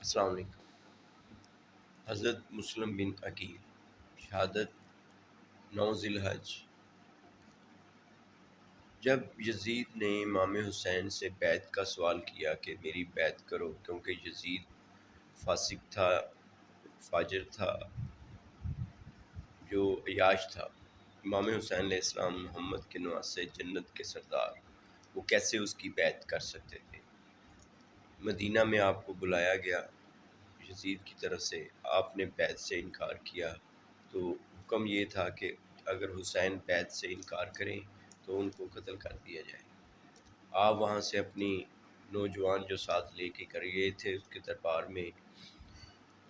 السلام علیکم۔ حضرت مسلم بن عقیل، شہادت 9 ذی الحج۔ جب یزید نے امام حسین سے بیعت کا سوال کیا کہ میری بیعت کرو، کیونکہ یزید فاسق تھا، فاجر تھا، جو عیاش تھا، امام حسین علیہ السلام محمد کے نواسے، جنت کے سردار، وہ کیسے اس کی بیعت کر سکتے تھے؟ مدینہ میں آپ کو بلایا گیا یزید کی طرف سے، آپ نے بیعت سے انکار کیا، تو حکم یہ تھا کہ اگر حسین بیعت سے انکار کریں تو ان کو قتل کر دیا جائے۔ آپ وہاں سے اپنی نوجوان جو ساتھ لے کے کر گئے تھے اس کے دربار میں،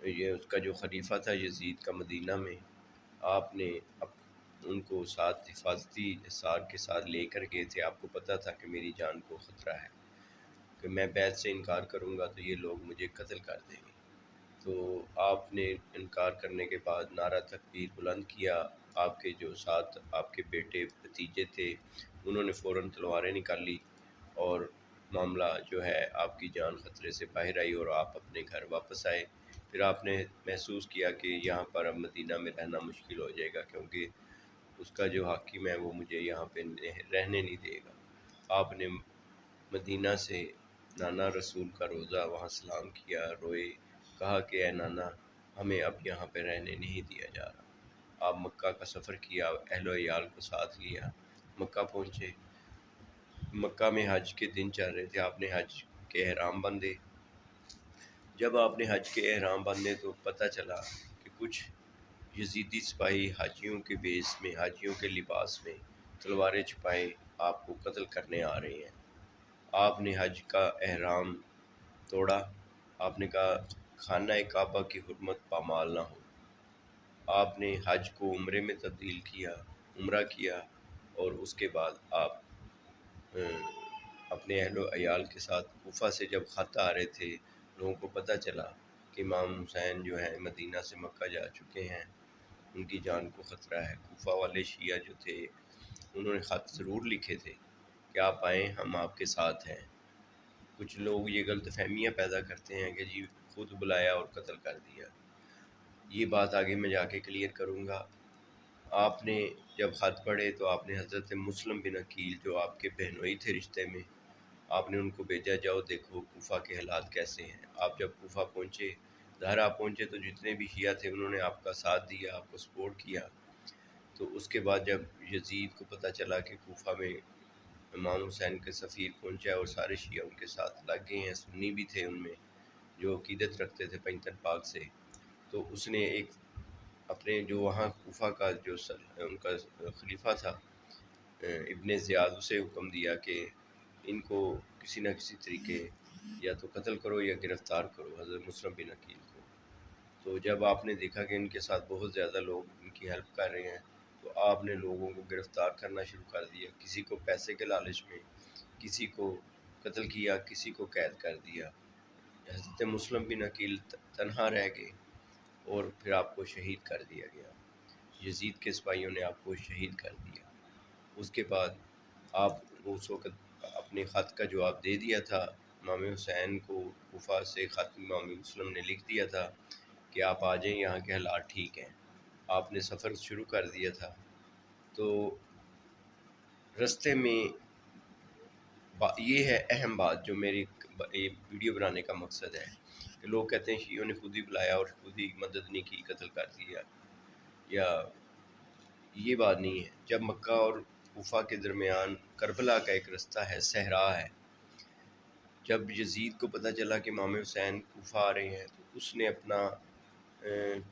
یہ اس کا جو خلیفہ تھا یزید کا مدینہ میں، آپ نے ان کو ساتھ حفاظتی حصار کے ساتھ لے کر گئے تھے۔ آپ کو پتہ تھا کہ میری جان کو خطرہ ہے، کہ میں بیعت سے انکار کروں گا تو یہ لوگ مجھے قتل کر دیں گے۔ تو آپ نے انکار کرنے کے بعد نعرہ تکبیر بلند کیا۔ آپ کے جو ساتھ آپ کے بیٹے بھتیجے تھے انہوں نے فوراً تلواریں نکال لی، اور معاملہ جو ہے آپ کی جان خطرے سے باہر آئی اور آپ اپنے گھر واپس آئے۔ پھر آپ نے محسوس کیا کہ یہاں پر اب مدینہ میں رہنا مشکل ہو جائے گا، کیونکہ اس کا جو حاکم ہے وہ مجھے یہاں پہ رہنے نہیں دے گا۔ آپ نے مدینہ سے نانا رسول کا روضہ وہاں سلام کیا، روئے، کہا کہ اے نانا، ہمیں اب یہاں پہ رہنے نہیں دیا جا رہا۔ آپ مکہ کا سفر کیا، اہل و عیال کو ساتھ لیا، مکہ پہنچے۔ مکہ میں حج کے دن چل رہے تھے، آپ نے حج کے احرام باندھے۔ جب آپ نے حج کے احرام باندھے تو پتہ چلا کہ کچھ یزیدی سپاہی حاجیوں کے بیس میں، حاجیوں کے لباس میں تلواریں چھپائے آپ کو قتل کرنے آ رہے ہیں۔ آپ نے حج کا احرام توڑا، آپ نے کہا خانہ کعبہ کی حرمت پامال نہ ہو۔ آپ نے حج کو عمرے میں تبدیل کیا، عمرہ کیا، اور اس کے بعد آپ اپنے اہل و عیال کے ساتھ کوفہ سے جب خط آ رہے تھے، لوگوں کو پتہ چلا کہ امام حسین جو ہیں مدینہ سے مکہ جا چکے ہیں، ان کی جان کو خطرہ ہے۔ کوفہ والے شیعہ جو تھے انہوں نے خط ضرور لکھے تھے کہ آپ آئیں، ہم آپ کے ساتھ ہیں۔ کچھ لوگ یہ غلط فہمیاں پیدا کرتے ہیں کہ جی خود بلایا اور قتل کر دیا۔ یہ بات آگے میں جا کے کلیئر کروں گا۔ آپ نے جب خط پڑھے تو آپ نے حضرت مسلم بن عقیل جو آپ کے بہنوئی تھے رشتے میں، آپ نے ان کو بھیجا، جاؤ دیکھو کوفہ کے حالات کیسے ہیں۔ آپ جب کوفہ پہنچے، ظاہر آپ پہنچے تو جتنے بھی شیعہ تھے انہوں نے آپ کا ساتھ دیا، آپ کو سپورٹ کیا۔ تو اس کے بعد جب یزید کو پتہ چلا کہ کوفہ میں امام حسین کے سفیر پہنچا ہے اور سارے شیعہ ان کے ساتھ لگ گئے ہیں، سنی بھی تھے ان میں جو عقیدت رکھتے تھے پنجتن پاک سے، تو اس نے ایک اپنے جو وہاں کوفہ کا جو ان کا خلیفہ تھا ابن زیاد، اسے حکم دیا کہ ان کو کسی نہ کسی طریقے یا تو قتل کرو یا گرفتار کرو، حضرت مسلم بن عقیل کو۔ تو جب آپ نے دیکھا کہ ان کے ساتھ بہت زیادہ لوگ ان کی ہیلپ کر رہے ہیں تو آپ نے لوگوں کو گرفتار کرنا شروع کر دیا، کسی کو پیسے کے لالچ میں، کسی کو قتل کیا، کسی کو قید کر دیا۔ حضرت مسلم بن عقیل تنہا رہ گئے اور پھر آپ کو شہید کر دیا گیا۔ یزید کے سپاہیوں نے آپ کو شہید کر دیا۔ اس کے بعد آپ اس وقت اپنے خط کا جواب دے دیا تھا امام حسین کو، کوفہ سے خط امام مسلم نے لکھ دیا تھا کہ آپ آ جائیں، یہاں کے حالات ٹھیک ہیں۔ آپ نے سفر شروع کر دیا تھا۔ تو رستے میں یہ ہے اہم بات جو میری ویڈیو بنانے کا مقصد ہے کہ لوگ کہتے ہیں شیعوں نے خود ہی بلایا اور خود ہی مدد نہیں کی، قتل کر دیا، یا یہ بات نہیں ہے۔ جب مکہ اور کوفہ کے درمیان کربلا کا ایک رستہ ہے، صحرا ہے، جب یزید کو پتہ چلا کہ امام حسین کوفہ آ رہے ہیں تو اس نے اپنا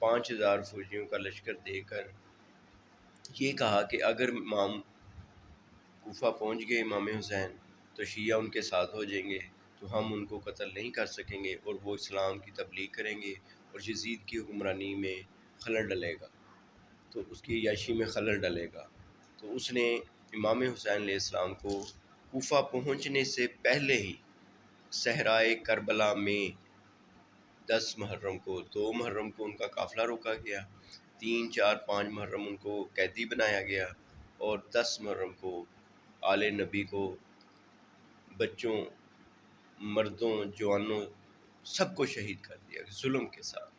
5000 فوجیوں کا لشکر دے کر یہ کہا کہ اگر امام کوفہ پہنچ گئے امام حسین تو شیعہ ان کے ساتھ ہو جائیں گے، تو ہم ان کو قتل نہیں کر سکیں گے اور وہ اسلام کی تبلیغ کریں گے اور یزید کی حکمرانی میں خلل ڈلے گا، تو اس کی عیاشی میں خلل ڈلے گا۔ تو اس نے امام حسین علیہ السلام کو کوفہ پہنچنے سے پہلے ہی صحرائے کربلا میں 10 محرم کو، 2 محرم کو ان کا قافلہ روکا گیا، 3، 4، 5 محرم ان کو قیدی بنایا گیا، اور 10 محرم کو آل نبی کو، بچوں، مردوں، جوانوں سب کو شہید کر دیا ظلم کے ساتھ۔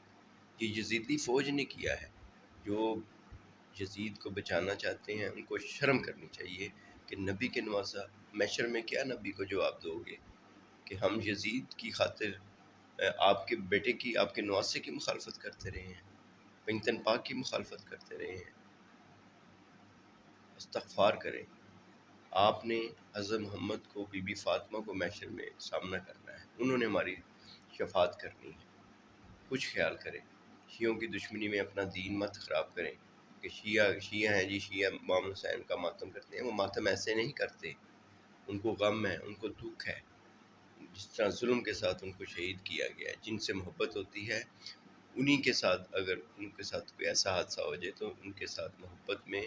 یہ یزیدی فوج نے کیا ہے۔ جو یزید کو بچانا چاہتے ہیں ان کو شرم کرنی چاہیے کہ نبی کے نواسا محشر میں کیا نبی کو جواب دو گے کہ ہم یزید کی خاطر آپ کے بیٹے کی، آپ کے نواسے کی مخالفت کرتے رہے ہیں، پنجتن پاک کی مخالفت کرتے رہے ہیں۔ استغفار کریں۔ آپ نے حضرت محمد کو، بی بی فاطمہ کو محشر میں سامنا کرنا ہے، انہوں نے ہماری شفاعت کرنی ہے۔ کچھ خیال کریں، شیعوں کی دشمنی میں اپنا دین مت خراب کریں کہ شیعہ ہیں جی، شیعہ امام حسین کا ماتم کرتے ہیں۔ وہ ماتم ایسے نہیں کرتے، ان کو غم ہے، ان کو دکھ ہے۔ جس طرح ظلم کے ساتھ ان کو شہید کیا گیا ہے، جن سے محبت ہوتی ہے انہی کے ساتھ، اگر ان کے ساتھ کوئی ایسا حادثہ ہو جائے تو ان کے ساتھ محبت میں،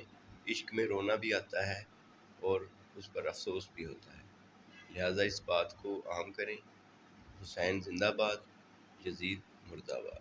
عشق میں رونا بھی آتا ہے اور اس پر افسوس بھی ہوتا ہے۔ لہٰذا اس بات کو عام کریں، حسین زندہ باد، یزید مردہ باد۔